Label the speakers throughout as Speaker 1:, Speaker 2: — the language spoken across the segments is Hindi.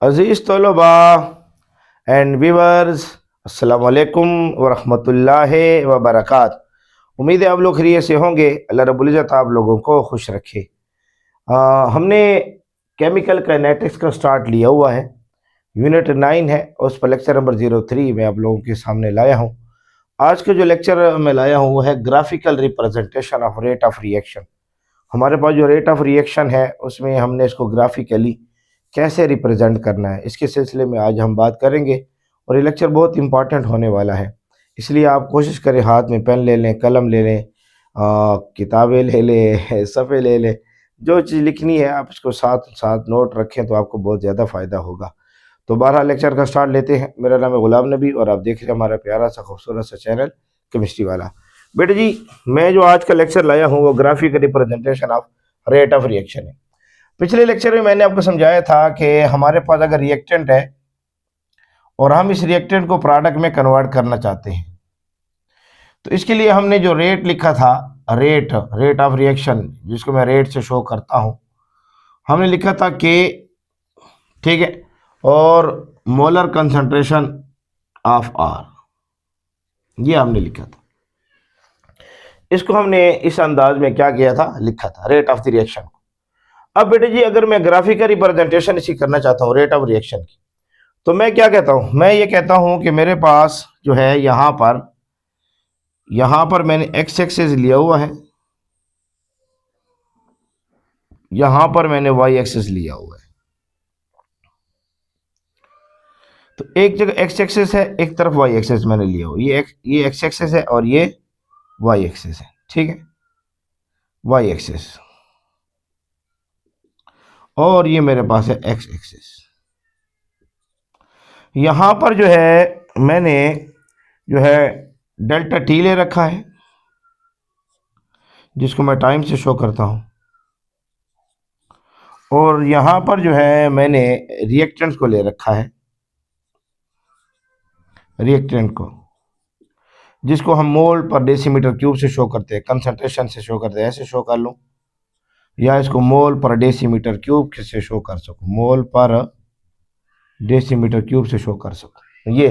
Speaker 1: अज़ीज़ तलबा एंड व्यूअर्स, अस्सलाम वालेकुम वरहमतुल्लाहि व बरकात। उम्मीद है आप लोग खैरियत से होंगे। अल्लाह रब्बुल इज़्ज़त आप लोगों को खुश रखे। हमने केमिकल काइनेटिक्स का स्टार्ट लिया हुआ है, यूनिट 9 है, उस पर लेक्चर नंबर 03 मैं आप लोगों के सामने लाया हूँ। आज का जो लेक्चर मैं लाया हूँ वो है graphical representation of rate of reaction. हमारे पास जो रेट ऑफ रिएक्शन है उसमें हमने इसको ग्राफिकली कैसे रिप्रेजेंट करना है, इसके सिलसिले में आज हम बात करेंगे। और ये लेक्चर बहुत इंपॉर्टेंट होने वाला है, इसलिए आप कोशिश करें हाथ में पेन ले लें, कलम ले लें, किताबें ले लें, सफ़े ले लें। जो चीज़ लिखनी है आप इसको साथ साथ नोट रखें तो आपको बहुत ज़्यादा फ़ायदा होगा। तो बहरहाल लेक्चर का स्टार्ट लेते हैं। मेरा नाम है गुलाम नबी और आप देख रहे हैं हमारा प्यारा सा खूबसूरत सा चैनल केमिस्ट्री वाला। बेटे जी, मैं जो आज का लेक्चर लाया हूँ वो graphic representation of rate of reaction है। पिछले लेक्चर में मैंने आपको समझाया था कि हमारे पास अगर रिएक्टेंट है और हम इस रिएक्टेंट को प्रोडक्ट में कन्वर्ट करना चाहते हैं, तो इसके लिए हमने जो रेट लिखा था, रेट रेट ऑफ रिएक्शन, जिसको मैं रेट से शो करता हूँ, हमने लिखा था कि ठीक है, और मोलर कंसंट्रेशन ऑफ आर, ये हमने लिखा था। इसको हमने इस अंदाज में क्या किया था, लिखा था रेट ऑफ द रिएक्शन। अब बेटे जी, अगर मैं ग्राफिकल रिप्रेजेंटेशन इसी करना चाहता हूँ रेट ऑफ रिएक्शन की, तो मैं क्या कहता हूँ, मैं ये कहता हूँ कि मेरे पास जो है यहाँ पर मैंने एक्स एक्सेस लिया हुआ है, यहाँ पर मैंने वाई एक्सेस लिया हुआ है। तो एक जगह एक्स एक्सेस है, एक तरफ वाई एक्सेस मैंने लिया हुआ, ये एक्स एक्सेस है और ये वाई एक्सेस है। ठीक है, वाई एक्सेस, और ये मेरे पास है एक्स एक्सेस। यहाँ पर जो है मैंने जो है डेल्टा टी ले रखा है, जिसको मैं टाइम से शो करता हूँ, और यहाँ पर जो है मैंने रिएक्टेंट को ले रखा है, रिएक्टेंट को, जिसको हम मोल पर डेसीमीटर क्यूब से शो करते हैं, कंसंट्रेशन से शो करते हैं। ऐसे शो कर लूँ या इसको मोल पर डेसीमीटर क्यूब से शो कर सकूँ, मोल पर डेसीमीटर क्यूब से शो कर सकूँ। ये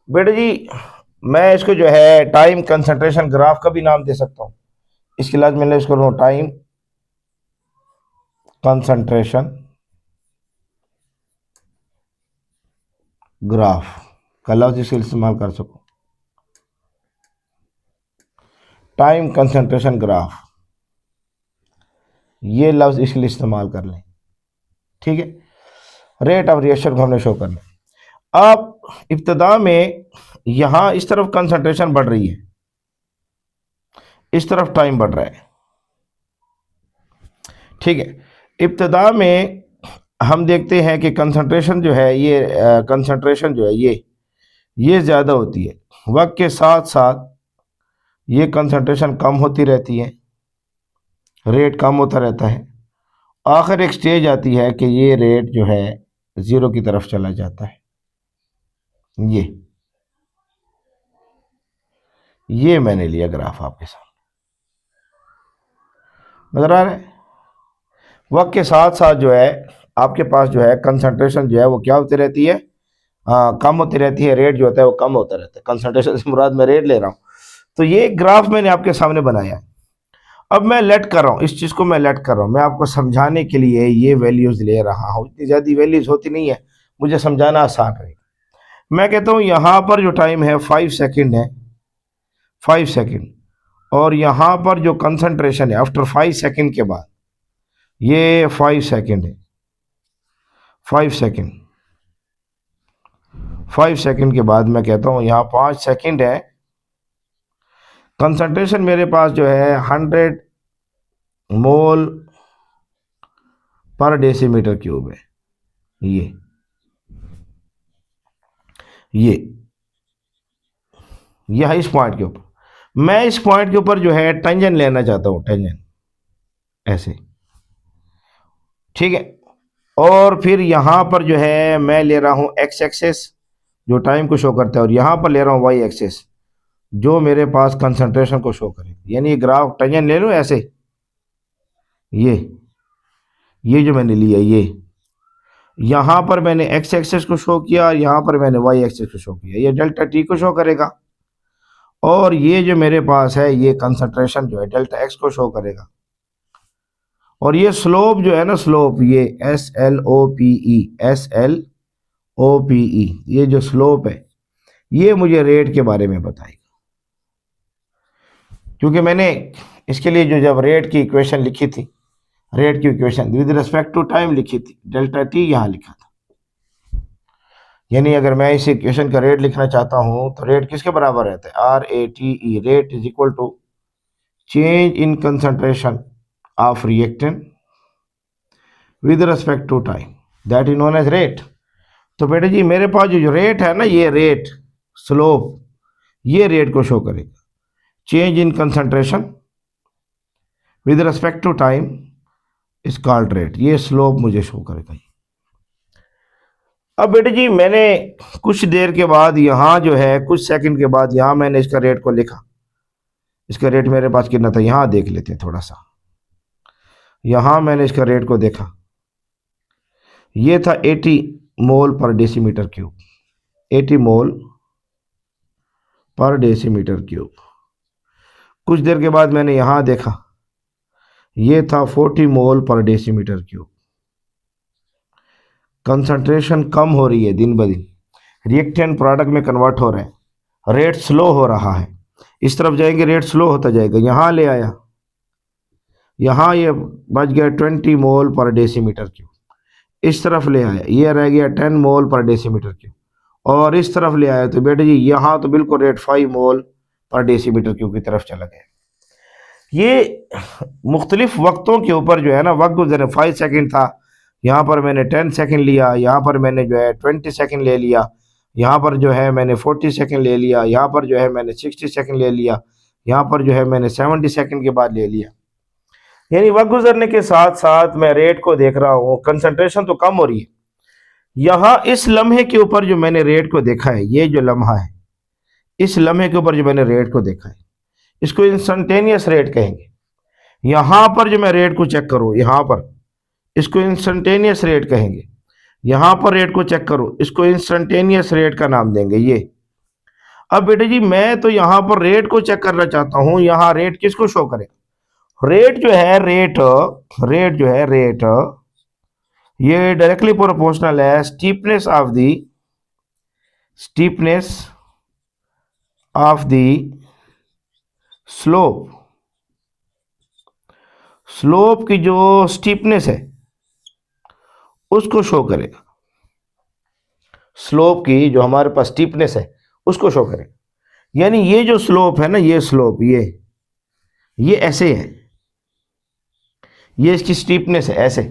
Speaker 1: बेटे जी, मैं इसको जो है टाइम कंसंट्रेशन ग्राफ का भी नाम दे सकता हूँ। इसके लिए मैंने इसको टाइम कंसंट्रेशन ग्राफ का लफ्ज इसके इस्तेमाल कर सकूँ, टाइम कंसंट्रेशन ग्राफ, ये लफ्ज इसके लिए इस्तेमाल कर लें। ठीक है, रेट ऑफ रिएक्शन को हमने शो करना है। अब इब्तदा में यहाँ इस तरफ कंसंट्रेशन बढ़ रही है, इस तरफ टाइम बढ़ रहा है। ठीक है, इब्तदा में हम देखते हैं कि कंसंट्रेशन जो है कंसंट्रेशन जो है ये ज़्यादा होती है। वक्त के साथ साथ ये कंसंट्रेशन कम होती रहती है, रेट कम होता रहता है। आखिर एक स्टेज आती है कि ये रेट जो है ज़ीरो की तरफ चला जाता है। ये मैंने लिया ग्राफ आपके सामने, नजर आ रहा है। वक्त के साथ साथ जो है आपके पास जो है कंसंट्रेशन जो है वो क्या होती रहती है, कम होती रहती है, रेट जो होता है वो कम होता रहता है। कंसंट्रेशन से मुराद मैं रेट ले रहा हूँ। तो ये ग्राफ मैंने आपके सामने बनाया है। अब मैं लेट कर रहा हूँ, इस चीज़ को मैं लेट कर रहा हूँ, मैं आपको समझाने के लिए ये वैल्यूज़ ले रहा हूँ। इतनी ज़्यादा वैल्यूज़ होती नहीं है, मुझे समझाना आसान रहेगा। मैं कहता हूँ यहाँ पर जो टाइम है 5 सेकेंड है, 5 सेकेंड, और यहाँ पर जो कंसंट्रेशन है आफ्टर 5 सेकेंड के बाद, ये 5 सेकेंड है, 5 सेकेंड, 5 सेकेंड के बाद मैं कहता हूँ यहाँ 5 सेकेंड है। कंसंट्रेशन मेरे पास जो है 100 मोल पर डेसीमीटर क्यूब है। ये है इस पॉइंट के ऊपर। मैं इस पॉइंट के ऊपर जो है टेंजेंट लेना चाहता हूँ, टेंजेंट ऐसे। ठीक है, और फिर यहाँ पर जो है मैं ले रहा हूँ एक्स एक्सेस जो टाइम को शो करता है, और यहाँ पर ले रहा हूँ वाई एक्सेस जो मेरे पास कंसंट्रेशन को शो करे। यानी ग्राफ टेंजेंट ले लूँ ऐसे, ये जो मैंने लिया यहाँ पर मैंने एक्स एक्सेस को शो किया, यहाँ पर मैंने वाई एक्सेस को शो किया, ये डेल्टा टी को शो करेगा। और ये जो मेरे पास है ये कंसंट्रेशन जो है डेल्टा एक्स को शो करेगा। और ये स्लोप जो है ना, स्लोप ये SLOPE, SLOPE, ये जो स्लोप है ये मुझे रेट के बारे में बताएगा। क्योंकि मैंने इसके लिए जो जब रेट की इक्वेशन लिखी थी, रेट की equation with respect to time लिखी थी, डेल्टा टी यहाँ लिखा था। यानी अगर मैं इस इक्वेशन का रेट लिखना चाहता हूं तो रेट किसके बराबर रहता है, RATE, rate is equal to change in concentration of reactant with respect to time, that is known as rate. तो बेटे जी मेरे पास जो रेट है ना, ये रेट स्लोप, ये रेट को शो करेगा। Change in concentration with respect to time is called rate, ये स्लोप मुझे शो करेगा। अब बेटे जी मैंने कुछ देर के बाद यहाँ जो है, कुछ सेकंड के बाद यहाँ मैंने इसका रेट को लिखा। इसका रेट मेरे पास कितना था, यहाँ देख लेते हैं थोड़ा सा। यहाँ मैंने इसका रेट को देखा, ये था 80 मोल पर डेसीमीटर क्यूब, 80 मोल पर डेसीमीटर क्यूब। कुछ देर के बाद मैंने यहाँ देखा, ये था 40 मोल पर डेसीमीटर क्यूब। कंसंट्रेशन कम हो रही है दिन ब दिन, रिएक्टेंट प्रोडक्ट में कन्वर्ट हो रहा है, रेट स्लो हो रहा है। इस तरफ जाएंगे रेट स्लो होता जाएगा। यहाँ ले आया, यहाँ ये बच गया 20 मोल पर डेसीमीटर क्यूब। इस तरफ ले आया, ये रह गया 10 मोल पर डेसीमीटर क्यूब। और इस तरफ ले आया तो बेटे जी यहाँ तो बिल्कुल रेट 5 मोल पर डेसीमीटर क्यूब की तरफ चला गया। ये मुख्तलिफ वक्तों के ऊपर जो है ना, वक्त गुजरे, 5 सेकंड था, यहाँ पर मैंने 10 सेकंड लिया, यहाँ पर मैंने जो है 20 सेकंड ले लिया, यहाँ पर जो है मैंने 40 सेकंड ले लिया, यहाँ पर जो है मैंने 60 सेकंड ले लिया, यहाँ पर जो है मैंने 70 सेकंड के बाद ले लिया। यानी वक्त गुजरने के साथ साथ मैं रेट को देख रहा हूँ, कंसंट्रेशन तो कम हो रही है। यहाँ इस लम्हे के ऊपर जो मैंने रेट को देखा है, ये जो लम्हा है, इस लम्हे के ऊपर जो मैंने रेट को देखा है, इसको इंस्टेंटेनियस रेट कहेंगे। यहाँ पर जो मैं रेट को चेक करूँ, यहाँ पर, इसको इंस्टेंटेनियस रेट कहेंगे। यहाँ पर रेट को चेक करो, इसको इंस्टेंटेनियस रेट का नाम देंगे ये। अब बेटे जी मैं तो यहाँ पर रेट को चेक करना चाहता हूँ, यहाँ रेट किसको शो करे, रेट जो है, रेट जो है, रेट ये डायरेक्टली प्रोपोर्शनल है steepness of the slope. Slope की जो स्टीपनेस है उसको शो करेगा, स्लोप की जो हमारे पास स्टीपनेस है उसको शो करेगा। यानी ये जो स्लोप है ना, ये स्लोप, ये ऐसे है, ये इसकी स्टीपनेस है ऐसे।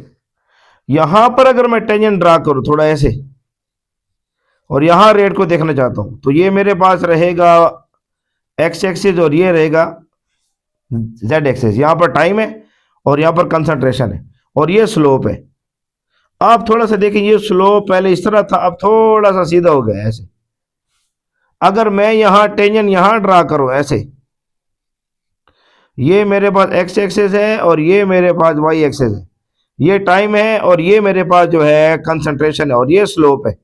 Speaker 1: यहां पर अगर मैं टेंजेंट ड्रा करूं थोड़ा ऐसे, और यहां रेट को देखना चाहता हूं, तो ये मेरे पास रहेगा एक्स एक्सिस और ये रहेगा जेड एक्सिस। यहां पर टाइम है और यहां पर कंसंट्रेशन है और ये स्लोप है। आप थोड़ा सा देखें, ये स्लोप पहले इस तरह था, अब थोड़ा सा सीधा हो गया ऐसे। अगर मैं यहां टेंजेंट यहां ड्रा करूं ऐसे, ये मेरे पास एक्स एक्सिस है और ये मेरे पास वाई एक्सिस है, ये टाइम है और ये मेरे पास जो है कंसंट्रेशन है और ये स्लोप है।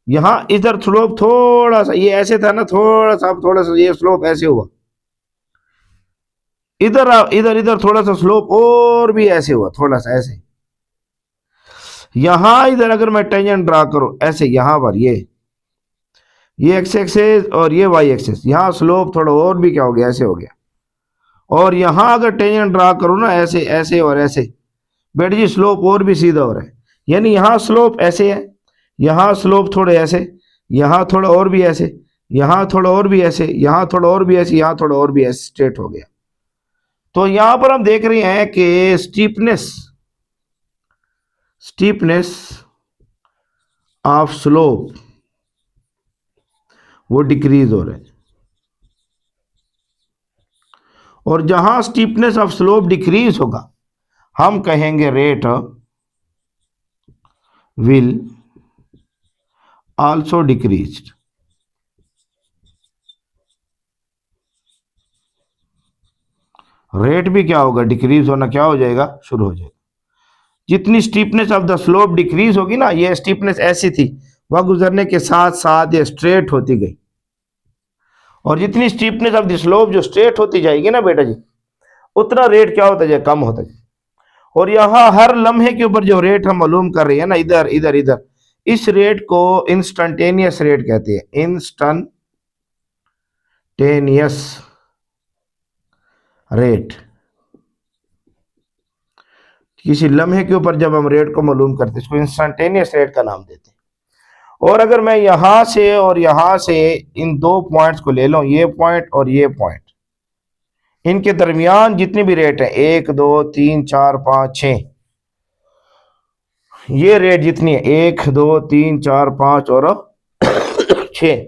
Speaker 1: यहां इधर स्लोप थोड़ा सा, ये ऐसे था ना, थोड़ा सा, अब थोड़ा सा ये स्लोप ऐसे हुआ, इधर इधर इधर थोड़ा सा स्लोप और भी ऐसे हुआ, थोड़ा सा ऐसे। यहां इधर अगर मैं टेंजेंट ड्रा करूं ऐसे, यहां पर ये एक्स एक्सिस और ये वाई एक्सिस, यहां स्लोप थोड़ा और भी क्या हो गया, ऐसे हो गया। और यहां अगर टेंजेंट ड्रा करूं ना ऐसे ऐसे और ऐसे, बेटे जी स्लोप और भी सीधा हो रहा है। यानी यहां स्लोप ऐसे है, यहां स्लोप थोड़े ऐसे, यहां थोड़ा और भी ऐसे, यहां थोड़ा और भी ऐसे, यहां थोड़ा और भी ऐसे, यहां थोड़ा और भी ऐसे स्ट्रेट हो गया। तो यहां पर हम देख रहे हैं कि स्टीपनेस ऑफ स्लोप वो डिक्रीज हो रहा है। और जहां स्टीपनेस ऑफ स्लोप डिक्रीज होगा, हम कहेंगे rate will also decrease. Rate भी क्या होगा, डिक्रीज होना क्या हो जाएगा, शुरू हो जाएगा। जितनी steepness of the slope decrease होगी ना, ये स्टीपनेस ऐसी थी, वह गुजरने के साथ साथ ये स्ट्रेट होती गई, और जितनी स्टीपनेस ऑफ द स्लोप जो स्ट्रेट होती जाएगी ना बेटा जी, उतना रेट क्या होता जाए, कम होता जाए। और यहाँ हर लम्हे के ऊपर जो रेट हम मालूम कर रहे हैं ना, इधर इधर इधर, इस रेट को इंस्टंटेनियस रेट कहते हैं, इंस्टंटेनियस रेट। किसी लम्हे के ऊपर जब हम रेट को मालूम करते हैं, इसको इंस्टंटेनियस रेट का नाम देते हैं। और अगर मैं यहां से और यहां से इन दो पॉइंट्स को ले लूं, ये पॉइंट और ये पॉइंट, इनके दरमियान जितनी भी रेट है, 1 2 3 4 5 6, ये रेट जितनी है 1 2 3 4 5 और 6,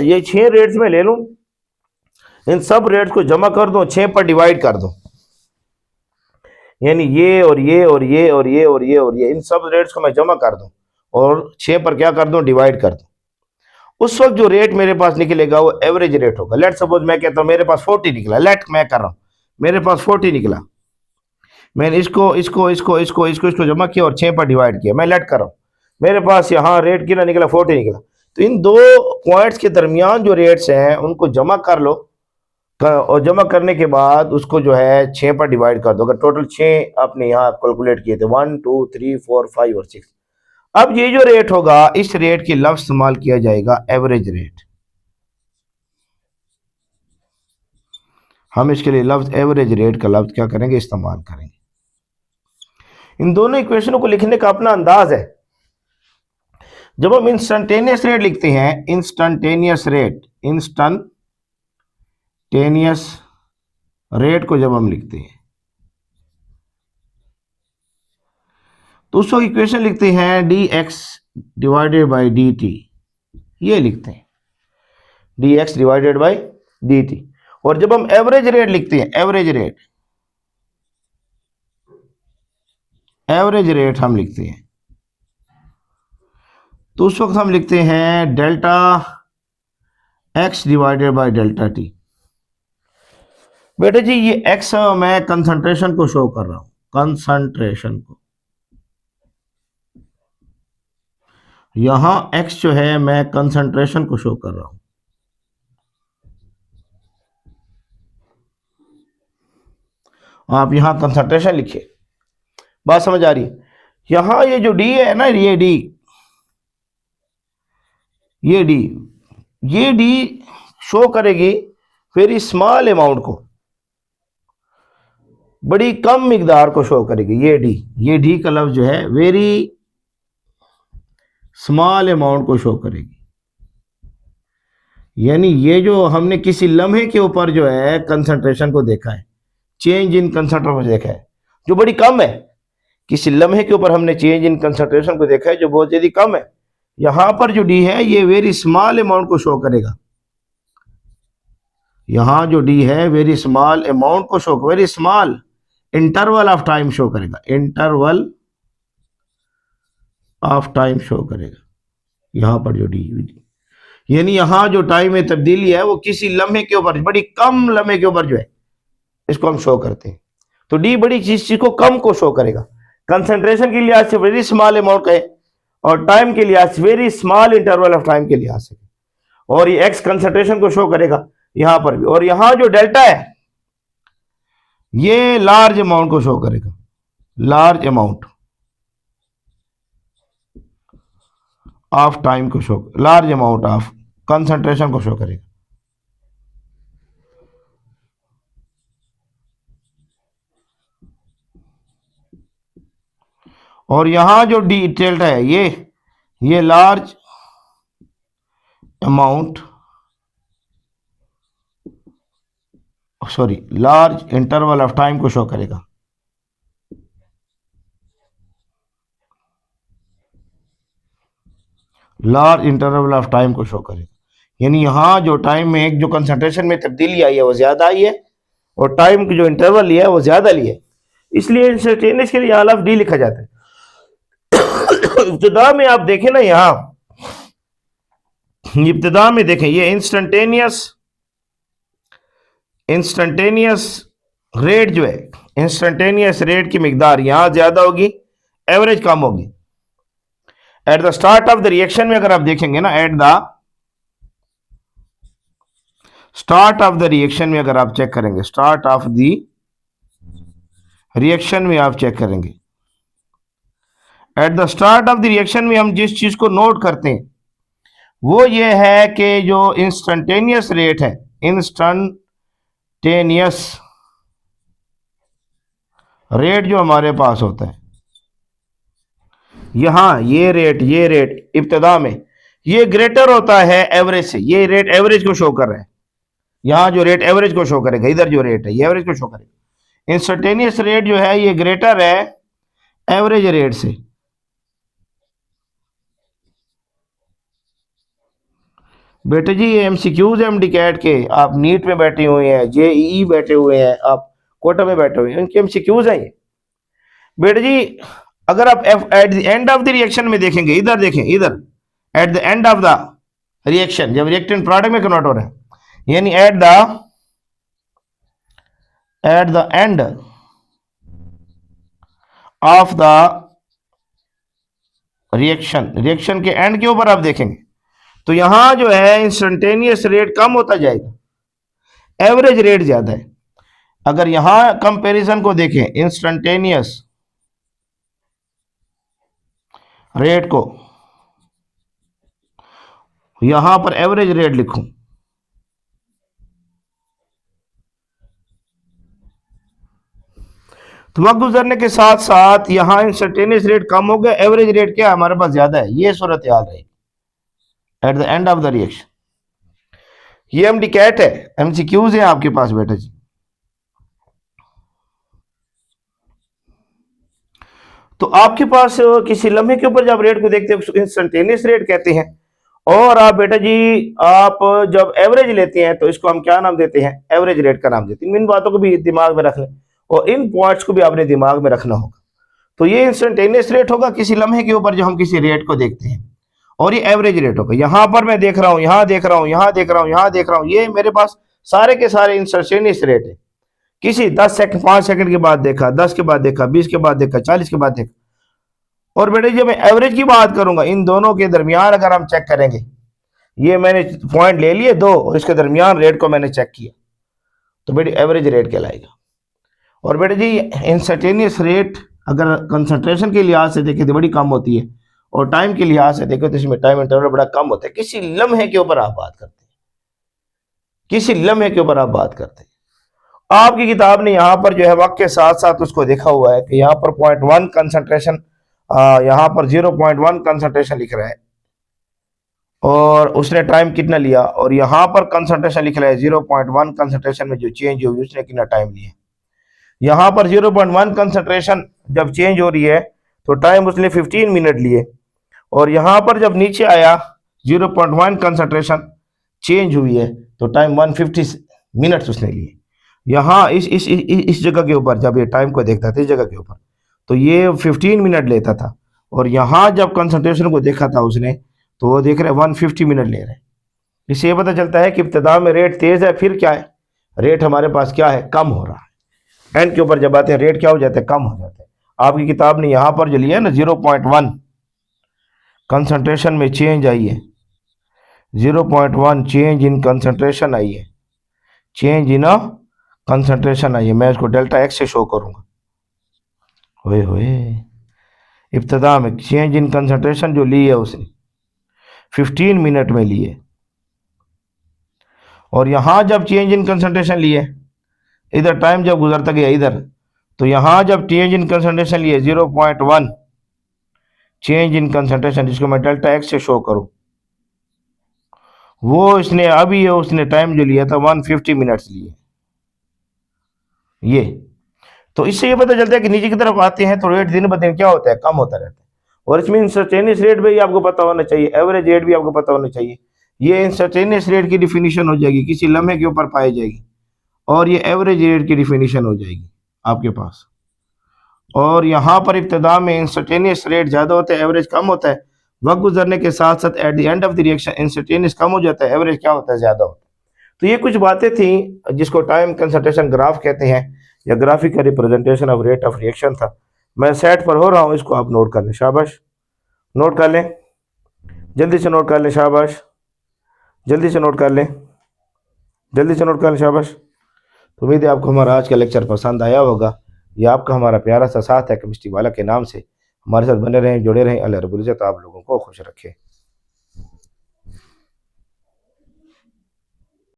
Speaker 1: ये 6 रेट्स में ले लूं, इन सब रेट्स को जमा कर दूं, 6 पर डिवाइड कर दूं, यानी ये और ये और ये और ये और ये और ये, इन सब रेट्स को मैं जमा कर दूं और 6 पर क्या कर दूं, डिवाइड कर दूं। उस वक्त जो रेट मेरे पास निकलेगा वो एवरेज रेट होगा। लेट सपोज मैं कहता हूं मेरे पास 40 निकला, लेट मैं कर रहा हूं मेरे पास 40 निकला, मैंने इसको जमा किया और 6 पर डिवाइड किया, मैं लेट कर रहा हूं, मेरे पास यहाँ रेट कितना निकला, 40 निकला। तो इन दो पॉइंट्स के दरमियान जो रेट्स हैं उनको जमा कर लो, और जमा करने के बाद उसको जो है 6 पर डिवाइड कर दो। अगर टोटल 6 आपने यहाँ कैलकुलेट किए थे, 1 2 3 4 5 और 6, अब ये जो रेट होगा, इस रेट की लफ्ज इस्तेमाल किया जाएगा एवरेज रेट। हम इसके लिए लफ्ज एवरेज रेट का लफ्ज क्या करेंगे, इस्तेमाल करेंगे। इन दोनों इक्वेशनों को लिखने का अपना अंदाज है। जब हम इंस्टंटेनियस रेट लिखते हैं, इंस्टंटेनियस रेट को जब हम लिखते हैं तो उसको इक्वेशन लिखते हैं dx डिवाइडेड बाई dt, ये लिखते हैं dx डिवाइडेड बाई dt। और जब हम एवरेज रेट लिखते हैं, एवरेज रेट हम लिखते हैं, तो उस वक्त हम लिखते हैं delta x divided by delta t। बेटे जी ये x मैं कंसंट्रेशन को शो कर रहा हूं, कंसंट्रेशन को, यहां x जो है मैं कंसंट्रेशन को शो कर रहा हूं। आप यहां कंसंट्रेशन लिखिए, बात समझ आ रही है। यहां ये जो d है ना, ये d शो करेगी वेरी स्मॉल अमाउंट को, बड़ी कम मिकदार को शो करेगी। ये डी का लफ्ज जो है वेरी स्मॉल अमाउंट को शो करेगी, यानी ये जो हमने किसी लम्हे के ऊपर जो है कंसंट्रेशन को देखा है, चेंज इन कंसंट्रेशन को देखा है जो बड़ी कम है, किसी लम्हे के ऊपर हमने चेंज इन कंसंट्रेशन को देखा है जो बहुत ज्यादा कम है। यहां पर जो डी है ये वेरी स्मॉल अमाउंट को शो करेगा, यहां जो डी है वेरी स्मॉल अमाउंट को show, very small interval of time show करेगा, इंटरवल ऑफ टाइम शो करेगा। यहां पर जो डी, यानी यहां जो टाइम में तब्दीली है वो किसी लम्हे के ऊपर, बड़ी कम लम्हे के ऊपर जो है इसको हम शो करते हैं। तो डी बड़ी चीज को कम को शो करेगा, कंसंट्रेशन के लिहाज से वेरी स्मॉल अमाउंट का है, और टाइम के लिहाज से very small interval of time के लिहाज से, और ये एक्स कंसंट्रेशन को शो करेगा यहां पर भी। और यहां जो डेल्टा है ये लार्ज अमाउंट को शो करेगा, लार्ज अमाउंट ऑफ टाइम को show, large amount of concentration को शो करेगा। और यहां जो डी डेल्टा है ये large amount, sorry large interval of time को शो करेगा। लार्ज इंटरवल ऑफ टाइम को शो करेगा, यानी यहां जो टाइम में एक जो कंसंट्रेशन में तब्दीली आई है वो ज्यादा आई है, और टाइम की जो इंटरवल लिया है वो ज्यादा लिया है, इसलिए इंस्टेंटेनियस के लिए यहां लफ्ज डी लिखा जाता है। इब्तिदा में आप देखें ना, यहां इब्तिदा में देखें ये इंस्टेंटेनियस रेट जो है इंस्टेंटेनियस रेट की मिकदार यहां ज्यादा होगी, एवरेज कम होगी। At the start of the reaction में अगर आप देखेंगे ना, at the start of the reaction में अगर आप चेक करेंगे, स्टार्ट ऑफ द रिएक्शन में आप चेक करेंगे, at the start of the reaction में हम जिस चीज को नोट करते हैं वो ये है कि जो इंस्टेंटेनियस रेट है, इंस्टेंटेनियस रेट जो हमारे पास होता है, यहां ये रेट इब्तिदा में ये ग्रेटर होता है एवरेज से। ये रेट एवरेज को शो कर रहा है, यहां जो रेट एवरेज को शो करेगा, इधर जो रेट है ये एवरेज को शो करेगा। इंस्टेंटेनियस रेट जो है ये ग्रेटर है एवरेज रेट से। बेटे जी ये एमसीक्यूज एमडी कैट के, आप नीट में बैठे हुए हैं, जेईई बैठे हुए हैं, आप कोटा में बैठे हुए हैं, इनके एमसीक्यूज हैं ये। बेटे जी अगर आप eight the end of the reaction में देखेंगे, इधर देखें, इधर eight the end of the reaction, जब रिएक्टेंट प्रोडक्ट में कन्वर्ट हो रहा है, यानी eight the end of the reaction के एंड के ऊपर आप देखेंगे तो यहां जो है इंस्टेंटेनियस रेट कम होता जाएगा, एवरेज रेट ज्यादा है। अगर यहां कंपैरिजन को देखें, इंस्टेंटेनियस रेट को यहां पर एवरेज रेट लिखूं तो वक्त गुजरने के साथ साथ यहां इंस्टेंटेनियस रेट कम हो गया, एवरेज रेट क्या हमारे पास ज्यादा है। ये सूरत हाल रहेगी eight the end of the reaction. ये एमडी कैट है, एमसीक्यूज है आपके पास बेटा जी। तो आपके पास किसी लम्हे के ऊपर जब रेट को देखते हैं इंस्टेंटेनियस रेट कहते हैं, और आप बेटा जी आप जब एवरेज लेते हैं तो इसको हम क्या नाम देते हैं, एवरेज रेट का नाम देते हैं। इन बातों को भी दिमाग में रख लें और इन पॉइंट्स को भी आपने दिमाग में रखना होगा। तो ये इंस्टेंटेनियस रेट होगा किसी लम्हे के ऊपर जो हम किसी रेट को देखते हैं, और ये एवरेज रेट होगा। यहां पर मैं देख रहा हूं, यहां देख रहा हूं, यहां देख रहा हूं, यहां देख रहा हूं, ये मेरे पास सारे के सारे इंस्टेंटेनियस रेट है। किसी 10 सेकंड 5 सेकंड के बाद देखा, 10 के बाद देखा, 20 के बाद देखा, 40 के बाद देखा। और बेटे जब मैं एवरेज की बात करूंगा, इन दोनों के दरमियान अगर हम चेक करेंगे, ये मैंने पॉइंट ले लिए दो और इसके दरमियान रेट को मैंने चेक किया तो बेटे एवरेज रेट कहलाएगा। और बेटे जी इंस्टेंटेनियस रेट अगर कंसंट्रेशन के लिहाज से देखें तो बड़ी कम होती है, और टाइम के लिहाज से देखें तो इसमें टाइम इंटरवल बड़ा कम होता है। किसी लम्हे के ऊपर आप बात करते हैं, किसी लम्हे के ऊपर आप बात करते हैं। आपकी किताब ने यहाँ पर जो है वक्त के साथ साथ उसको देखा हुआ है कि यहाँ पर 0.1 कंसंट्रेशन, यहाँ पर 0.1 कंसंट्रेशन लिख रहा है और उसने टाइम कितना लिया, और यहाँ पर कंसंट्रेशन लिख रहा है 0.1 कंसंट्रेशन में जो चेंज हुई उसने कितना टाइम लिया। यहाँ पर 0.1 कंसंट्रेशन जब चेंज हो रही है तो टाइम उसने 15 मिनट लिए, और यहाँ पर जब नीचे आया 0.1 कंसंट्रेशन चेंज हुई है तो टाइम 150 मिनट्स उसने लिए। यहाँ इस जगह के ऊपर जब ये टाइम को देखता था, इस जगह के ऊपर, तो ये 15 मिनट लेता था, और यहाँ जब कंसंट्रेशन को देखा था उसने तो वो देख रहे 150 मिनट ले रहे हैं। इससे ये पता चलता है कि इब्तिदा में रेट तेज है, फिर क्या है, रेट हमारे पास क्या है, कम हो रहा है। एंड के ऊपर जब आते हैं रेट क्या हो जाता है, कम हो जाता है। आपकी किताब ने यहाँ पर जो लिया है ना 0.1 कंसंट्रेशन में चेंज आई है, 0.1 चेंज इन कंसंट्रेशन आई है, चेंज इन कंसंट्रेशन आई है। मैं इसको डेल्टा एक्स से शो करूंगा। ओए होए, इब्तिदा में चेंज इन कंसंट्रेशन जो ली है उसने 15 मिनट में लिए, और यहां जब चेंज इन कंसंट्रेशन लिए, इधर टाइम जब गुजरता गया इधर, तो यहां जब चेंज इन कंसंट्रेशन लिए 0.1 चेंज इन कंसंट्रेशन, जिसको मैं डेल्टा एक्स से शो करूं, वो इसने अभी उसने टाइम जो लिया था 150 मिनट्स लिए ये। तो इससे ये पता चलता है कि नीचे की तरफ आते हैं तो रेट दिन ब दिन क्या होता है, कम होता रहता है। और इसमें इंस्टेंटेनियस रेट भी आपको पता होना चाहिए, एवरेज रेट भी आपको पता होना चाहिए। ये इंस्टेंटेनियस रेट की डिफिनीशन हो जाएगी, किसी लम्हे के ऊपर पाई जाएगी, और ये एवरेज रेट की डिफिनीशन हो जाएगी आपके पास। और यहाँ पर इब्तिदा में इंस्टेंटेनियस रेट ज़्यादा होता है, एवरेज कम होता है। वक्त गुजरने के साथ साथ at the end of the reaction instantaneous कम हो जाता है, एवरेज क्या होता है, ज़्यादा होता है। तो ये कुछ बातें थी जिसको टाइम कंसंट्रेशन ग्राफ कहते हैं। या graphical representation of rate of reaction था। मैं सेट पर हो रहा हूँ, इसको आप नोट कर लें। शाबाश, नोट कर लें, जल्दी से नोट कर लें। शाबाश, जल्दी से नोट कर लें, जल्दी से नोट कर लें। शाबाश। तो उम्मीद है आपको हमारा आज का लेक्चर पसंद आया होगा। ये आपका हमारा प्यारा सा साथ है केमिस्ट्री वाला के नाम से। हमारे साथ बने रहें, जुड़े रहें। अल्लाह रब्बुल इज्जत आप लोगों को खुश रखे।